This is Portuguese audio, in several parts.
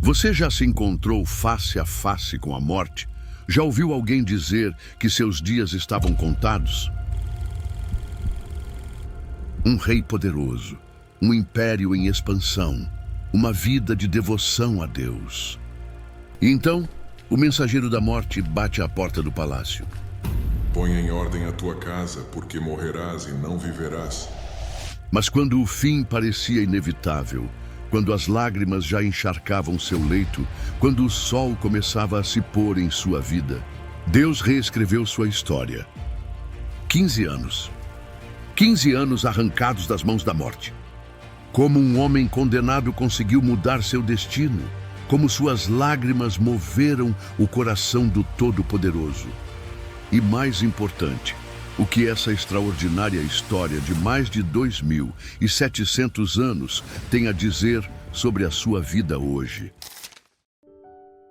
Você já se encontrou face a face com a morte? Já ouviu alguém dizer que seus dias estavam contados? Um rei poderoso, um império em expansão, uma vida de devoção a Deus. E então, o mensageiro da morte bate à porta do palácio. Põe em ordem a tua casa, porque morrerás e não viverás. Mas quando o fim parecia inevitável, quando as lágrimas já encharcavam seu leito, quando o sol começava a se pôr em sua vida, Deus reescreveu sua história. 15 anos. 15 anos arrancados das mãos da morte. Como um homem condenado conseguiu mudar seu destino, como suas lágrimas moveram o coração do Todo-Poderoso. E mais importante, o que essa extraordinária história de mais de 2.700 anos tem a dizer sobre a sua vida hoje.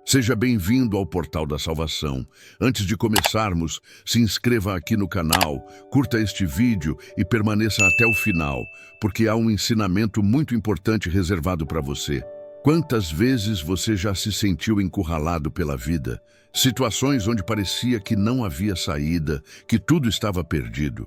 Seja bem-vindo ao Portal da Salvação. Antes de começarmos, se inscreva aqui no canal, curta este vídeo e permaneça até o final, porque há um ensinamento muito importante reservado para você. Quantas vezes você já se sentiu encurralado pela vida? Situações onde parecia que não havia saída, que tudo estava perdido.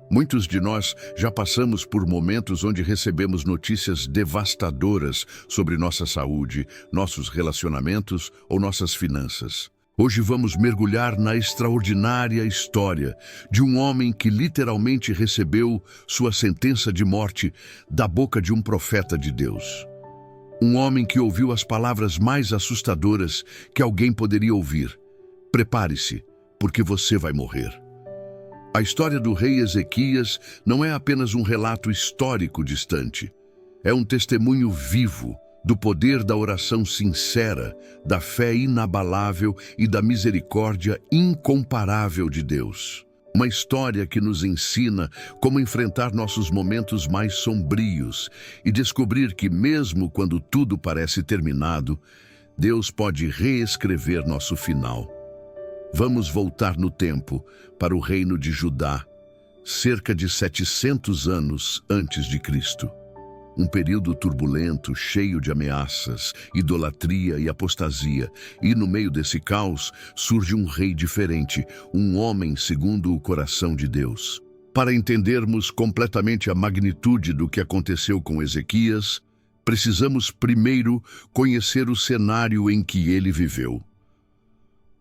Muitos de nós já passamos por momentos onde recebemos notícias devastadoras sobre nossa saúde, nossos relacionamentos ou nossas finanças. Hoje vamos mergulhar na extraordinária história de um homem que literalmente recebeu sua sentença de morte da boca de um profeta de Deus. Um homem que ouviu as palavras mais assustadoras que alguém poderia ouvir. Prepare-se, porque você vai morrer. A história do rei Ezequias não é apenas um relato histórico distante. É um testemunho vivo do poder da oração sincera, da fé inabalável e da misericórdia incomparável de Deus. Uma história que nos ensina como enfrentar nossos momentos mais sombrios e descobrir que mesmo quando tudo parece terminado, Deus pode reescrever nosso final. Vamos voltar no tempo para o reino de Judá, cerca de 700 anos antes de Cristo. Um período turbulento, cheio de ameaças, idolatria e apostasia. E no meio desse caos surge um rei diferente, um homem segundo o coração de Deus. Para entendermos completamente a magnitude do que aconteceu com Ezequias, precisamos primeiro conhecer o cenário em que ele viveu.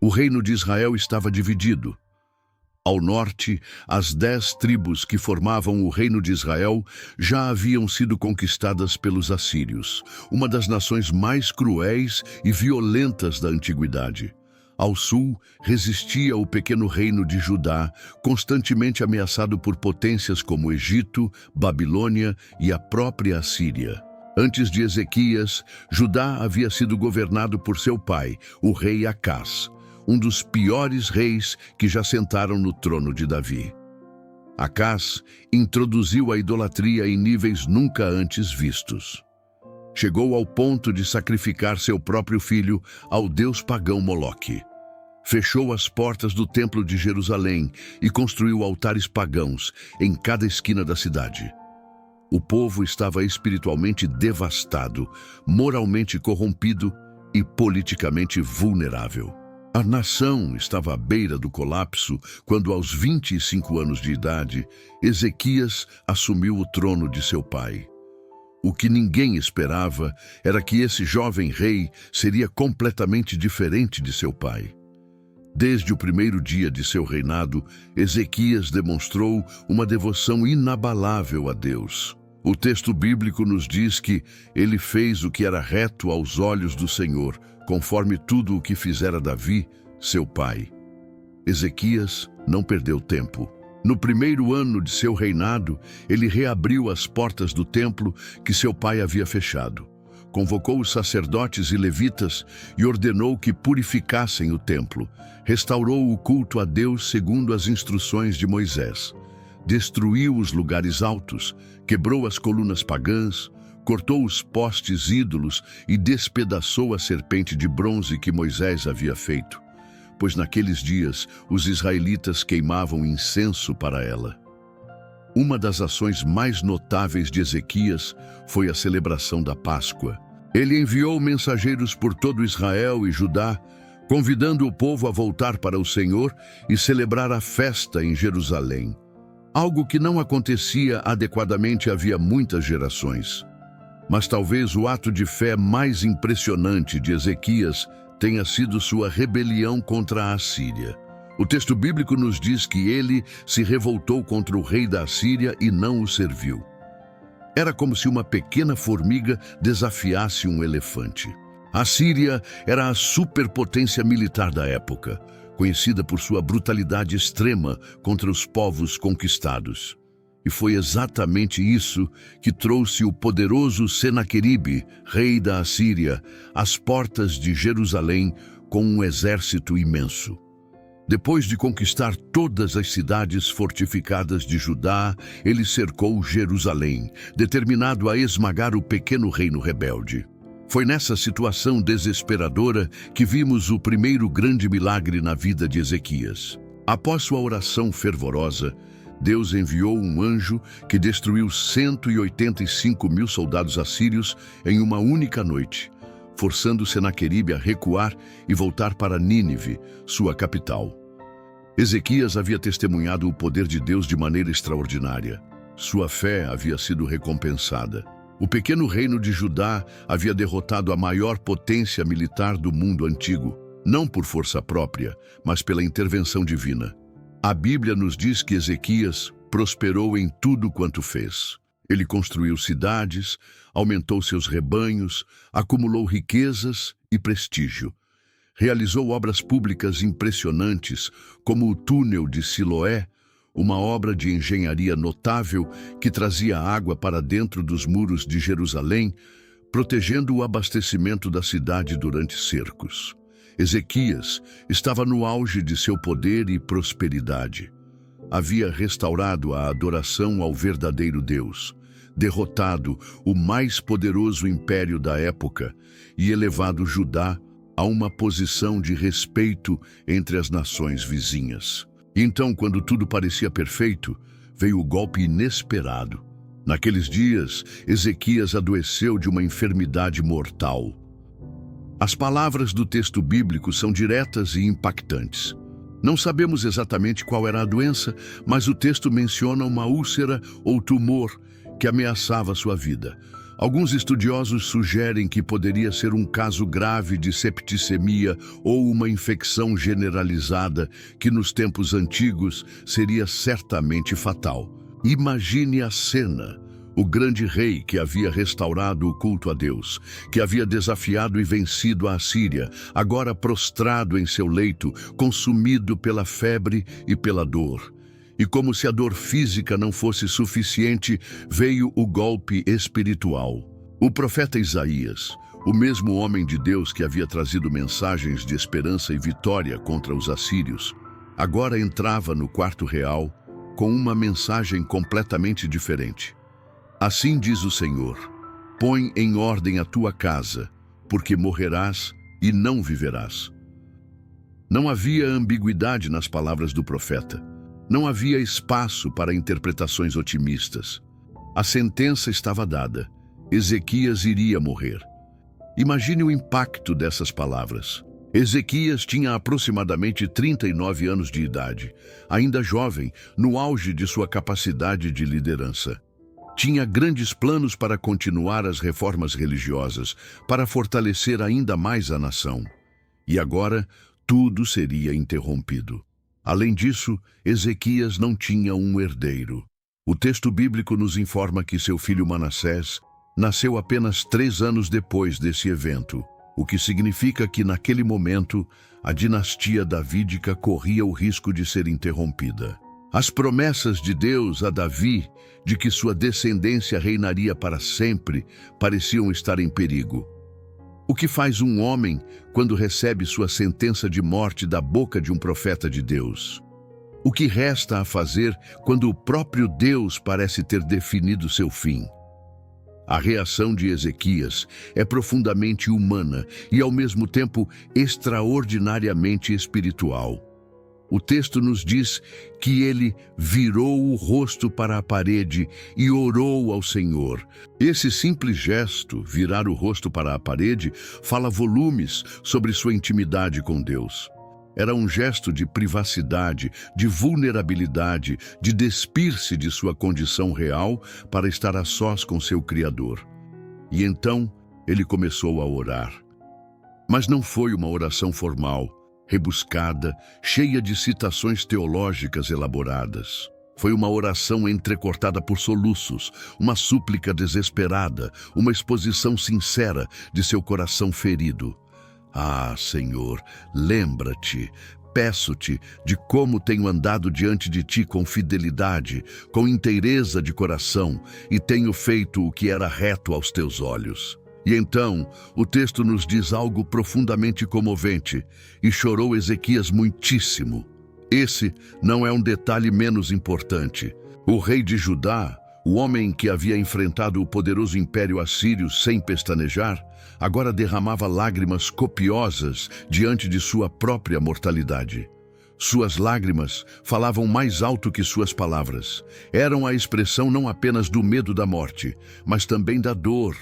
O reino de Israel estava dividido. Ao norte, as 10 tribos que formavam o reino de Israel já haviam sido conquistadas pelos assírios, uma das nações mais cruéis e violentas da antiguidade. Ao sul, resistia o pequeno reino de Judá, constantemente ameaçado por potências como Egito, Babilônia e a própria Assíria. Antes de Ezequias, Judá havia sido governado por seu pai, o rei Acás, um dos piores reis que já sentaram no trono de Davi. Acás introduziu a idolatria em níveis nunca antes vistos. Chegou ao ponto de sacrificar seu próprio filho ao deus pagão Moloque. Fechou as portas do templo de Jerusalém e construiu altares pagãos em cada esquina da cidade. O povo estava espiritualmente devastado, moralmente corrompido e politicamente vulnerável. A nação estava à beira do colapso quando, aos 25 anos de idade, Ezequias assumiu o trono de seu pai. O que ninguém esperava era que esse jovem rei seria completamente diferente de seu pai. Desde o primeiro dia de seu reinado, Ezequias demonstrou uma devoção inabalável a Deus. O texto bíblico nos diz que ele fez o que era reto aos olhos do Senhor, conforme tudo o que fizera Davi, seu pai. Ezequias não perdeu tempo. No primeiro ano de seu reinado, ele reabriu as portas do templo que seu pai havia fechado. Convocou os sacerdotes e levitas e ordenou que purificassem o templo. Restaurou o culto a Deus segundo as instruções de Moisés. Destruiu os lugares altos, quebrou as colunas pagãs, cortou os postes ídolos e despedaçou a serpente de bronze que Moisés havia feito, pois naqueles dias os israelitas queimavam incenso para ela. Uma das ações mais notáveis de Ezequias foi a celebração da Páscoa. Ele enviou mensageiros por todo Israel e Judá, convidando o povo a voltar para o Senhor e celebrar a festa em Jerusalém. Algo que não acontecia adequadamente havia muitas gerações. Mas talvez o ato de fé mais impressionante de Ezequias tenha sido sua rebelião contra a Assíria. O texto bíblico nos diz que ele se revoltou contra o rei da Assíria e não o serviu. Era como se uma pequena formiga desafiasse um elefante. A Síria era a superpotência militar da época, conhecida por sua brutalidade extrema contra os povos conquistados. E foi exatamente isso que trouxe o poderoso Senaqueribe, rei da Assíria, às portas de Jerusalém com um exército imenso. Depois de conquistar todas as cidades fortificadas de Judá, ele cercou Jerusalém, determinado a esmagar o pequeno reino rebelde. Foi nessa situação desesperadora que vimos o primeiro grande milagre na vida de Ezequias. Após sua oração fervorosa, Deus enviou um anjo que destruiu 185.000 soldados assírios em uma única noite, forçando Senaqueribe a recuar e voltar para Nínive, sua capital. Ezequias havia testemunhado o poder de Deus de maneira extraordinária. Sua fé havia sido recompensada. O pequeno reino de Judá havia derrotado a maior potência militar do mundo antigo, não por força própria, mas pela intervenção divina. A Bíblia nos diz que Ezequias prosperou em tudo quanto fez. Ele construiu cidades, aumentou seus rebanhos, acumulou riquezas e prestígio. Realizou obras públicas impressionantes, como o túnel de Siloé, uma obra de engenharia notável que trazia água para dentro dos muros de Jerusalém, protegendo o abastecimento da cidade durante cercos. Ezequias estava no auge de seu poder e prosperidade. Havia restaurado a adoração ao verdadeiro Deus, derrotado o mais poderoso império da época e elevado Judá a uma posição de respeito entre as nações vizinhas. Então, quando tudo parecia perfeito, veio o golpe inesperado. Naqueles dias, Ezequias adoeceu de uma enfermidade mortal. As palavras do texto bíblico são diretas e impactantes. Não sabemos exatamente qual era a doença, mas o texto menciona uma úlcera ou tumor que ameaçava sua vida. Alguns estudiosos sugerem que poderia ser um caso grave de septicemia ou uma infecção generalizada que nos tempos antigos seria certamente fatal. Imagine a cena. O grande rei que havia restaurado o culto a Deus, que havia desafiado e vencido a Assíria, agora prostrado em seu leito, consumido pela febre e pela dor. E como se a dor física não fosse suficiente, veio o golpe espiritual. O profeta Isaías, o mesmo homem de Deus que havia trazido mensagens de esperança e vitória contra os assírios, agora entrava no quarto real com uma mensagem completamente diferente. Assim diz o Senhor: põe em ordem a tua casa, porque morrerás e não viverás. Não havia ambiguidade nas palavras do profeta. Não havia espaço para interpretações otimistas. A sentença estava dada. Ezequias iria morrer. Imagine o impacto dessas palavras. Ezequias tinha aproximadamente 39 anos de idade, ainda jovem, no auge de sua capacidade de liderança. Tinha grandes planos para continuar as reformas religiosas, para fortalecer ainda mais a nação. E agora, tudo seria interrompido. Além disso, Ezequias não tinha um herdeiro. O texto bíblico nos informa que seu filho Manassés nasceu apenas 3 anos depois desse evento, o que significa que, naquele momento, a dinastia davídica corria o risco de ser interrompida. As promessas de Deus a Davi, de que sua descendência reinaria para sempre, pareciam estar em perigo. O que faz um homem quando recebe sua sentença de morte da boca de um profeta de Deus? O que resta a fazer quando o próprio Deus parece ter definido seu fim? A reação de Ezequias é profundamente humana e, ao mesmo tempo, extraordinariamente espiritual. O texto nos diz que ele virou o rosto para a parede e orou ao Senhor. Esse simples gesto, virar o rosto para a parede, fala volumes sobre sua intimidade com Deus. Era um gesto de privacidade, de vulnerabilidade, de despir-se de sua condição real para estar a sós com seu Criador. E então ele começou a orar. Mas não foi uma oração formal, rebuscada, cheia de citações teológicas elaboradas. Foi uma oração entrecortada por soluços, uma súplica desesperada, uma exposição sincera de seu coração ferido. Ah, Senhor, lembra-te, peço-te de como tenho andado diante de ti com fidelidade, com inteireza de coração, e tenho feito o que era reto aos teus olhos. E então, o texto nos diz algo profundamente comovente, e chorou Ezequias muitíssimo. Esse não é um detalhe menos importante. O rei de Judá, o homem que havia enfrentado o poderoso império assírio sem pestanejar, agora derramava lágrimas copiosas diante de sua própria mortalidade. Suas lágrimas falavam mais alto que suas palavras. Eram a expressão não apenas do medo da morte, mas também da dor,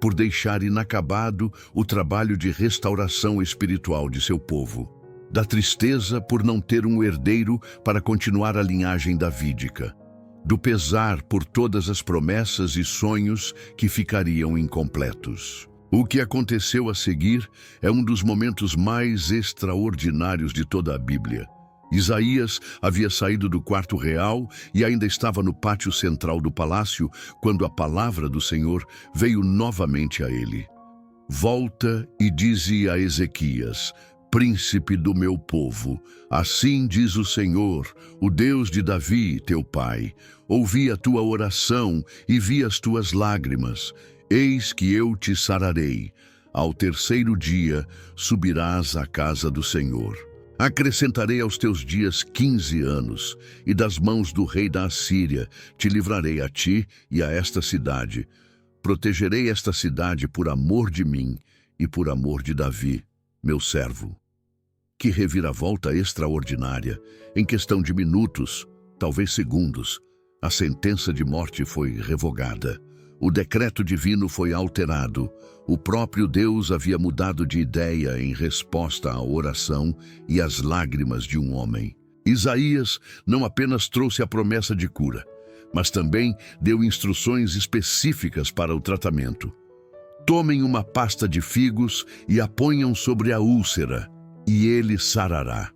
por deixar inacabado o trabalho de restauração espiritual de seu povo. Da tristeza por não ter um herdeiro para continuar a linhagem davídica. Do pesar por todas as promessas e sonhos que ficariam incompletos. O que aconteceu a seguir é um dos momentos mais extraordinários de toda a Bíblia. Isaías havia saído do quarto real e ainda estava no pátio central do palácio quando a palavra do Senhor veio novamente a ele. Volta e dize a Ezequias, príncipe do meu povo, assim diz o Senhor, o Deus de Davi, teu pai, ouvi a tua oração e vi as tuas lágrimas, eis que eu te sararei. Ao terceiro dia subirás à casa do Senhor. Acrescentarei aos teus dias 15 anos, e das mãos do rei da Assíria te livrarei a ti e a esta cidade. Protegerei esta cidade por amor de mim e por amor de Davi, meu servo. Que reviravolta extraordinária! Em questão de minutos, talvez segundos, a sentença de morte foi revogada. O decreto divino foi alterado. O próprio Deus havia mudado de ideia em resposta à oração e às lágrimas de um homem. Isaías não apenas trouxe a promessa de cura, mas também deu instruções específicas para o tratamento. Tomem uma pasta de figos e a ponham sobre a úlcera, e ele sarará.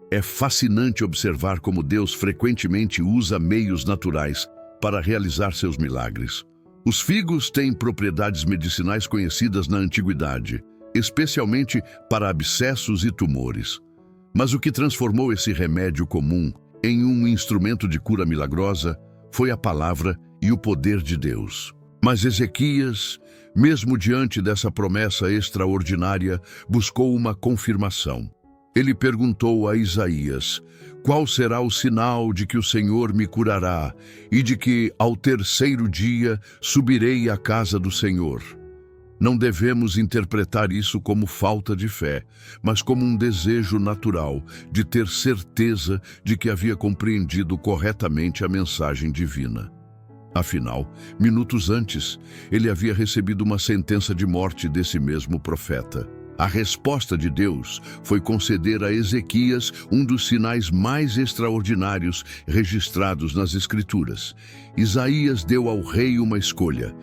É fascinante observar como Deus frequentemente usa meios naturais para realizar seus milagres. Os figos têm propriedades medicinais conhecidas na antiguidade, especialmente para abscessos e tumores. Mas o que transformou esse remédio comum em um instrumento de cura milagrosa foi a palavra e o poder de Deus. Mas Ezequias, mesmo diante dessa promessa extraordinária, buscou uma confirmação. Ele perguntou a Isaías, qual será o sinal de que o Senhor me curará e de que, ao terceiro dia, subirei à casa do Senhor? Não devemos interpretar isso como falta de fé, mas como um desejo natural de ter certeza de que havia compreendido corretamente a mensagem divina. Afinal, minutos antes, ele havia recebido uma sentença de morte desse mesmo profeta. A resposta de Deus foi conceder a Ezequias um dos sinais mais extraordinários registrados nas Escrituras. Isaías deu ao rei uma escolha.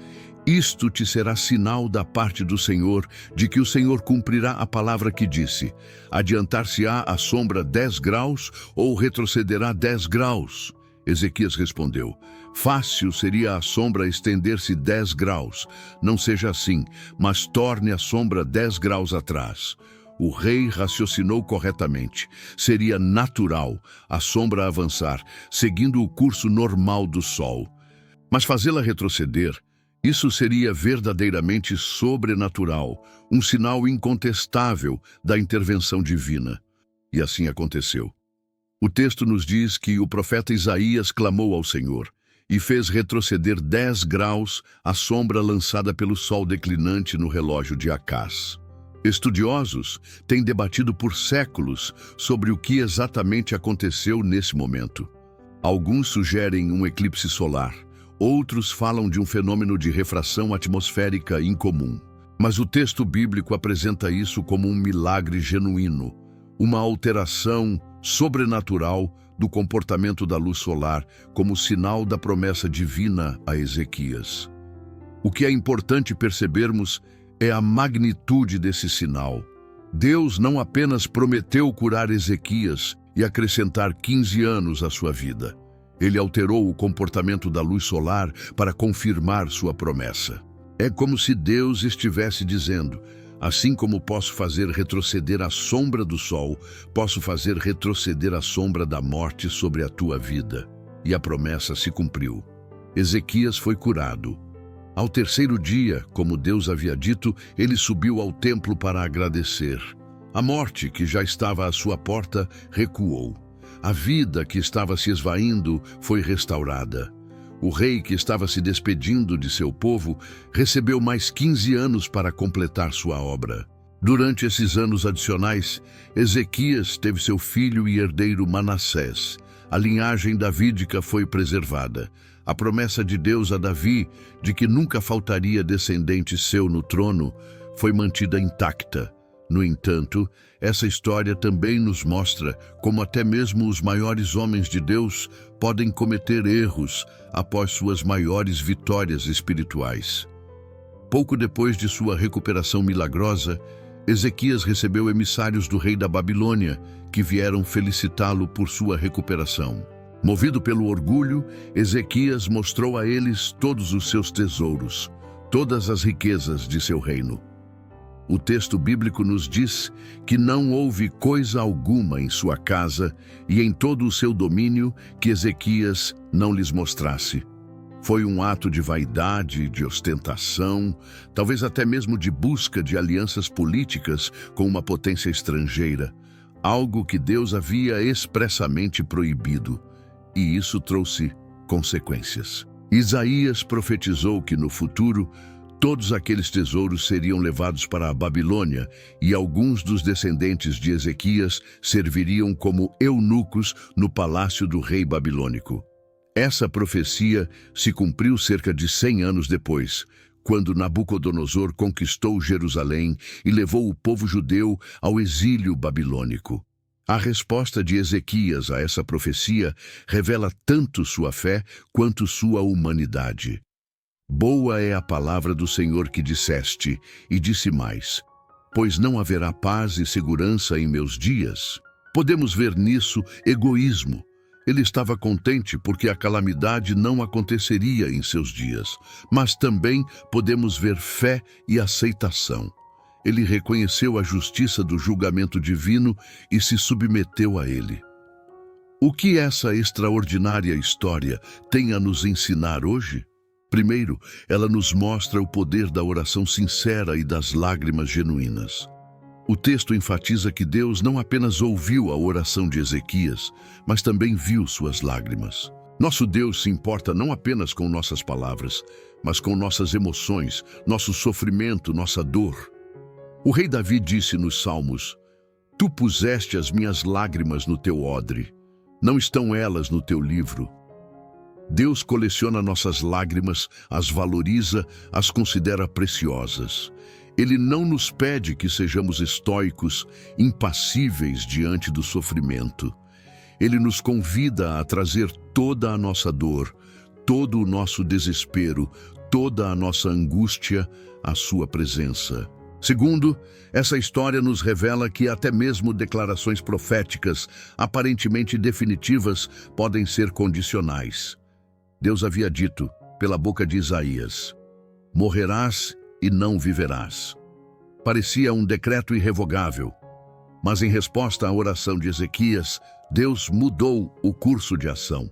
Isto te será sinal da parte do Senhor, de que o Senhor cumprirá a palavra que disse. Adiantar-se-á a sombra 10 graus ou retrocederá 10 graus? Ezequias respondeu, fácil seria a sombra estender-se 10 graus. Não seja assim, mas torne a sombra 10 graus atrás. O rei raciocinou corretamente. Seria natural a sombra avançar, seguindo o curso normal do sol. Mas fazê-la retroceder, isso seria verdadeiramente sobrenatural, um sinal incontestável da intervenção divina. E assim aconteceu. O texto nos diz que o profeta Isaías clamou ao Senhor e fez retroceder 10 graus a sombra lançada pelo sol declinante no relógio de Acás. Estudiosos têm debatido por séculos sobre o que exatamente aconteceu nesse momento. Alguns sugerem um eclipse solar, outros falam de um fenômeno de refração atmosférica incomum. Mas o texto bíblico apresenta isso como um milagre genuíno, uma alteração sobrenatural do comportamento da luz solar como sinal da promessa divina a Ezequias. O que é importante percebermos é a magnitude desse sinal. Deus não apenas prometeu curar Ezequias e acrescentar 15 anos à sua vida. Ele alterou o comportamento da luz solar para confirmar sua promessa. É como se Deus estivesse dizendo: assim como posso fazer retroceder a sombra do sol, posso fazer retroceder a sombra da morte sobre a tua vida. E a promessa se cumpriu. Ezequias foi curado. Ao terceiro dia, como Deus havia dito, ele subiu ao templo para agradecer. A morte, que já estava à sua porta, recuou. A vida que estava se esvaindo foi restaurada. O rei que estava se despedindo de seu povo recebeu mais 15 anos para completar sua obra. Durante esses anos adicionais, Ezequias teve seu filho e herdeiro Manassés. A linhagem davídica foi preservada. A promessa de Deus a Davi, de que nunca faltaria descendente seu no trono, foi mantida intacta. No entanto, essa história também nos mostra como até mesmo os maiores homens de Deus podem cometer erros após suas maiores vitórias espirituais. Pouco depois de sua recuperação milagrosa, Ezequias recebeu emissários do rei da Babilônia, que vieram felicitá-lo por sua recuperação. Movido pelo orgulho, Ezequias mostrou a eles todos os seus tesouros, todas as riquezas de seu reino. O texto bíblico nos diz que não houve coisa alguma em sua casa e em todo o seu domínio que Ezequias não lhes mostrasse. Foi um ato de vaidade, de ostentação, talvez até mesmo de busca de alianças políticas com uma potência estrangeira, algo que Deus havia expressamente proibido. E isso trouxe consequências. Isaías profetizou que no futuro todos aqueles tesouros seriam levados para a Babilônia e alguns dos descendentes de Ezequias serviriam como eunucos no palácio do rei babilônico. Essa profecia se cumpriu cerca de 100 anos depois, quando Nabucodonosor conquistou Jerusalém e levou o povo judeu ao exílio babilônico. A resposta de Ezequias a essa profecia revela tanto sua fé quanto sua humanidade. Boa é a palavra do Senhor que disseste, e disse mais: pois não haverá paz e segurança em meus dias. Podemos ver nisso egoísmo. Ele estava contente porque a calamidade não aconteceria em seus dias, mas também podemos ver fé e aceitação. Ele reconheceu a justiça do julgamento divino e se submeteu a ele. O que essa extraordinária história tem a nos ensinar hoje? Primeiro, ela nos mostra o poder da oração sincera e das lágrimas genuínas. O texto enfatiza que Deus não apenas ouviu a oração de Ezequias, mas também viu suas lágrimas. Nosso Deus se importa não apenas com nossas palavras, mas com nossas emoções, nosso sofrimento, nossa dor. O rei Davi disse nos Salmos: tu puseste as minhas lágrimas no teu odre, não estão elas no teu livro. Deus coleciona nossas lágrimas, as valoriza, as considera preciosas. Ele não nos pede que sejamos estoicos, impassíveis diante do sofrimento. Ele nos convida a trazer toda a nossa dor, todo o nosso desespero, toda a nossa angústia à sua presença. Segundo, essa história nos revela que até mesmo declarações proféticas, aparentemente definitivas, podem ser condicionais. Deus havia dito, pela boca de Isaías: morrerás e não viverás. Parecia um decreto irrevogável, mas em resposta à oração de Ezequias, Deus mudou o curso de ação.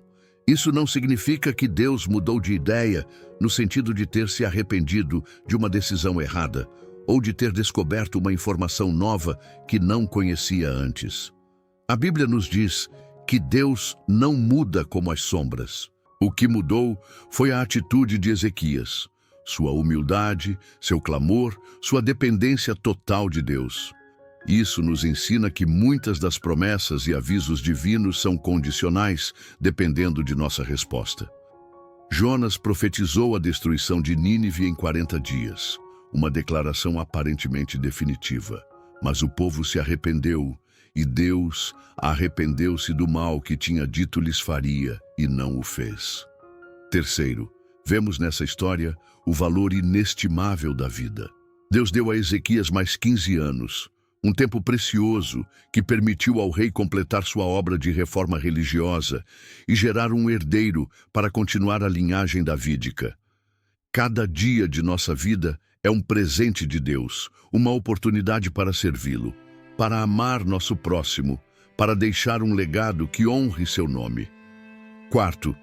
Isso não significa que Deus mudou de ideia, no sentido de ter se arrependido de uma decisão errada, ou de ter descoberto uma informação nova que não conhecia antes. A Bíblia nos diz que Deus não muda como as sombras. O que mudou foi a atitude de Ezequias. sua humildade, seu clamor, sua dependência total de Deus. Isso nos ensina que muitas das promessas e avisos divinos são condicionais, dependendo de nossa resposta. Jonas profetizou a destruição de Nínive em 40 dias, uma declaração aparentemente definitiva. Mas o povo se arrependeu, e Deus arrependeu-se do mal que tinha dito lhes faria, e não o fez. Terceiro, vemos nessa história o valor inestimável da vida. Deus deu a Ezequias mais 15 anos, um tempo precioso que permitiu ao rei completar sua obra de reforma religiosa e gerar um herdeiro para continuar a linhagem davídica. Cada dia de nossa vida é um presente de Deus, uma oportunidade para servi-lo, para amar nosso próximo, para deixar um legado que honre seu nome. Quarto,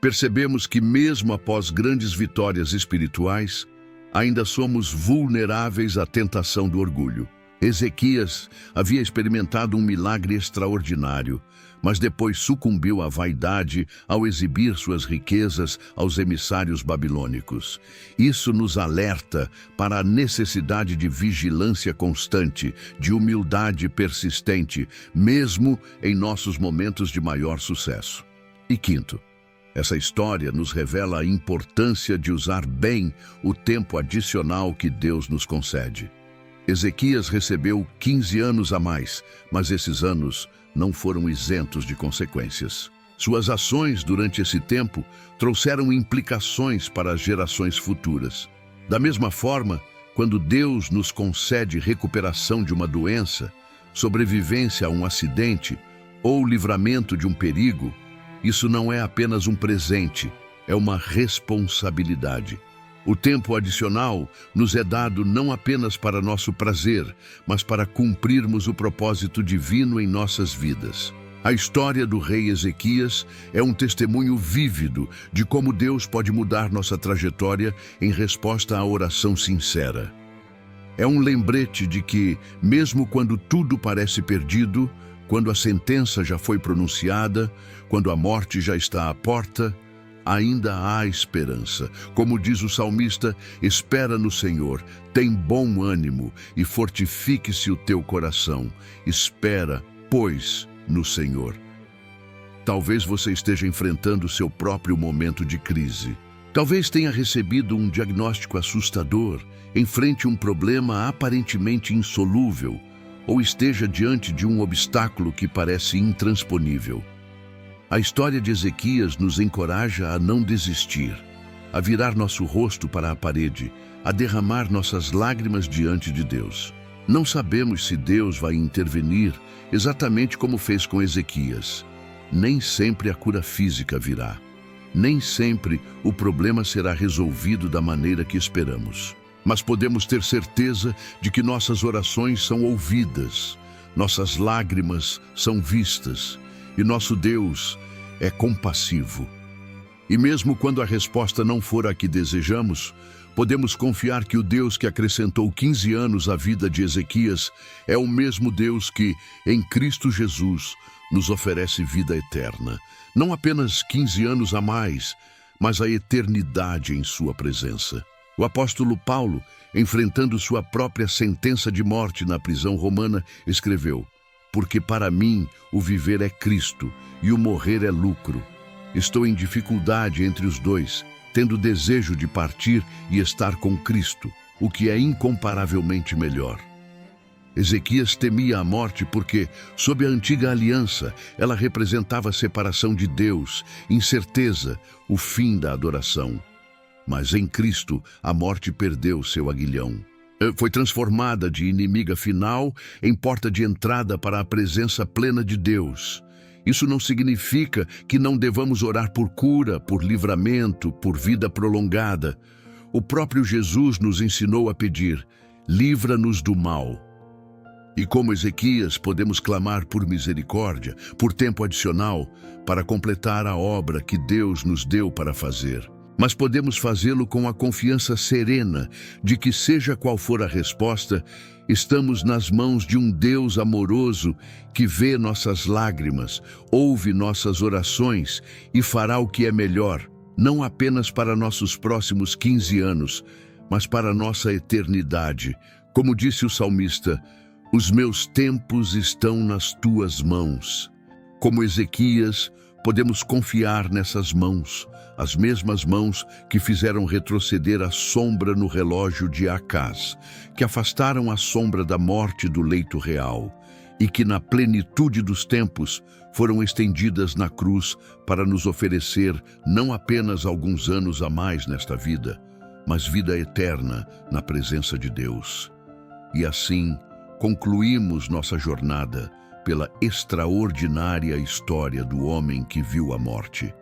percebemos que mesmo após grandes vitórias espirituais, ainda somos vulneráveis à tentação do orgulho. Ezequias havia experimentado um milagre extraordinário, mas depois sucumbiu à vaidade ao exibir suas riquezas aos emissários babilônicos. Isso nos alerta para a necessidade de vigilância constante, de humildade persistente, mesmo em nossos momentos de maior sucesso. E quinto, essa história nos revela a importância de usar bem o tempo adicional que Deus nos concede. Ezequias recebeu 15 anos a mais, mas esses anos não foram isentos de consequências. Suas ações durante esse tempo trouxeram implicações para as gerações futuras. Da mesma forma, quando Deus nos concede recuperação de uma doença, sobrevivência a um acidente ou livramento de um perigo, isso não é apenas um presente, é uma responsabilidade. O tempo adicional nos é dado não apenas para nosso prazer, mas para cumprirmos o propósito divino em nossas vidas. A história do rei Ezequias é um testemunho vívido de como Deus pode mudar nossa trajetória em resposta à oração sincera. É um lembrete de que, mesmo quando tudo parece perdido, quando a sentença já foi pronunciada, quando a morte já está à porta, ainda há esperança. Como diz o salmista, espera no Senhor, tem bom ânimo e fortifique-se o teu coração. Espera, pois, no Senhor. Talvez você esteja enfrentando seu próprio momento de crise. Talvez tenha recebido um diagnóstico assustador, enfrente um problema aparentemente insolúvel, ou esteja diante de um obstáculo que parece intransponível. A história de Ezequias nos encoraja a não desistir, a virar nosso rosto para a parede, a derramar nossas lágrimas diante de Deus. Não sabemos se Deus vai intervenir exatamente como fez com Ezequias. Nem sempre a cura física virá. Nem sempre o problema será resolvido da maneira que esperamos. Mas podemos ter certeza de que nossas orações são ouvidas, nossas lágrimas são vistas, e nosso Deus é compassivo. E mesmo quando a resposta não for a que desejamos, podemos confiar que o Deus que acrescentou 15 anos à vida de Ezequias é o mesmo Deus que, em Cristo Jesus, nos oferece vida eterna. Não apenas 15 anos a mais, mas a eternidade em sua presença. O apóstolo Paulo, enfrentando sua própria sentença de morte na prisão romana, escreveu: porque para mim o viver é Cristo e o morrer é lucro. Estou em dificuldade entre os dois, tendo desejo de partir e estar com Cristo, o que é incomparavelmente melhor. Ezequias temia a morte porque, sob a antiga aliança, ela representava a separação de Deus, incerteza, o fim da adoração. Mas em Cristo, a morte perdeu seu aguilhão. Foi transformada de inimiga final em porta de entrada para a presença plena de Deus. Isso não significa que não devamos orar por cura, por livramento, por vida prolongada. O próprio Jesus nos ensinou a pedir: livra-nos do mal. E como Ezequias, podemos clamar por misericórdia, por tempo adicional, para completar a obra que Deus nos deu para fazer. Mas podemos fazê-lo com a confiança serena de que, seja qual for a resposta, estamos nas mãos de um Deus amoroso que vê nossas lágrimas, ouve nossas orações e fará o que é melhor não apenas para nossos próximos 15 anos, mas para nossa eternidade. Como disse o salmista, os meus tempos estão nas tuas mãos. Como Ezequias, podemos confiar nessas mãos, as mesmas mãos que fizeram retroceder a sombra no relógio de Acaz, que afastaram a sombra da morte do leito real, e que na plenitude dos tempos foram estendidas na cruz para nos oferecer não apenas alguns anos a mais nesta vida, mas vida eterna na presença de Deus. E assim, concluímos nossa jornada pela extraordinária história do homem que viu a morte,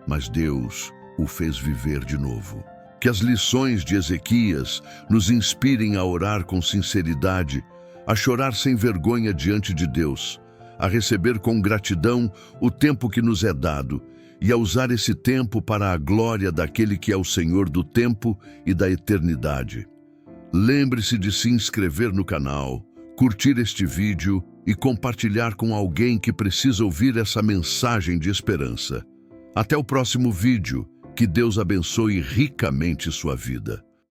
mas Deus o fez viver de novo. Que as lições de Ezequias nos inspirem a orar com sinceridade, a chorar sem vergonha diante de Deus, a receber com gratidão o tempo que nos é dado e a usar esse tempo para a glória daquele que é o Senhor do tempo e da eternidade. Lembre-se de se inscrever no canal, curtir este vídeo e compartilhar com alguém que precisa ouvir essa mensagem de esperança. Até o próximo vídeo. Que Deus abençoe ricamente sua vida.